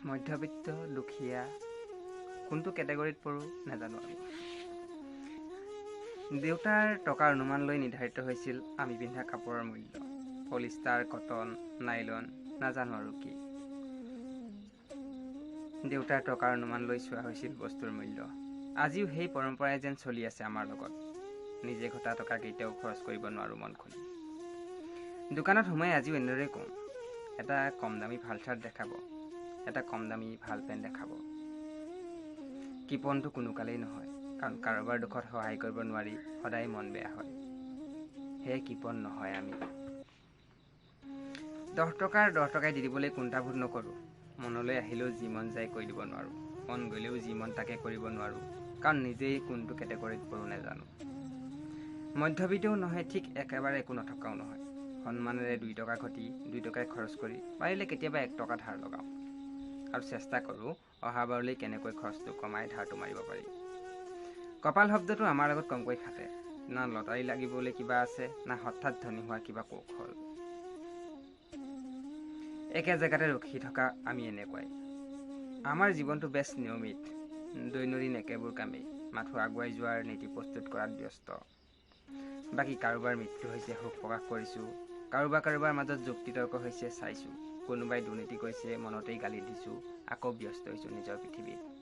মধ্যবিত্ত দুখীয়া কোনটো কেটেগৰীত পৰো নাজানো আৰু দেউতাৰ টকাৰ অনুমান লৈ নিৰ্ধাৰিত হৈছিল আমি পিন্ধা কাপোৰৰ মূল্য পলিষ্টাৰ কটন নাইলন নাজানো আৰু কি দেউতাৰ টকাৰ অনুমান লৈ চোৱা হৈছিল বস্তুৰ মূল্য আজিও সেই পৰম্পৰাই যেন চলি আছে আমাৰ লগত নিজে ঘটা টকা কেতিয়াও খৰচ কৰিব নোৱাৰো মন খুলি দোকানত সোমাই আজিও এনেদৰে কওঁ এটা কম দামী ভাল চাৰ্ট দেখাব এটা কম দামী ভাল পেণ্ট দেখাব কিপনটো কোনো কালেই নহয় কাৰণ কাৰোবাৰ দুখত সহায় কৰিব নোৱাৰি সদায় মন বেয়া হয় সেয়ে কিপন নহয় আমি 10 টকাৰ 10 টকাই দি দিবলৈ কুণ্ঠাবোধ নকৰোঁ মনলৈ আহিলেও যি মন যায় কৈ দিব নোৱাৰোঁ মন গ'লেও যি মন তাকে কৰিব নোৱাৰোঁ কাৰণ নিজেই কোনটো কেটেগৰীত পৰো নাজানো মধ্যবিত্তও নহয় ঠিক একেবাৰে একো নথকাও নহয় সন্মানেৰে 2 টকা ঘটি 2 টকাই খৰচ কৰি পাৰিলে কেতিয়াবা 1 টকা ধাৰ লগাওঁ আৰু চেষ্টা কৰোঁ অহাবাৰলৈ কেনেকৈ খৰচটো কমাই ধাৰটো মাৰিব পাৰি কপাল শব্দটো আমাৰ লগত কমকৈ খাটে না লটাৰী লাগিবলৈ কিবা আছে না হঠাৎ ধনী হোৱা কিবা কৌশল একে জেগাতে ৰখি থকা আমি এনেকুৱাই আমাৰ জীৱনটো বেছ নিয়মিত দৈনন্দিন একেবোৰ কামেই মাথো আগুৱাই যোৱাৰ নীতি প্ৰস্তুত কৰাত ব্যস্ত বাকী কাৰোবাৰ মৃত্যু হৈছে শোক প্ৰকাশ কৰিছোঁ কাৰোবাৰ মাজত যুক্তিতৰ্ক হৈছে চাইছোঁ কোনোবাই দুৰ্নীতি কৰিছে মনতেই গালি দিছোঁ আকৌ ব্যস্ত হৈছোঁ নিজৰ পৃথিৱীত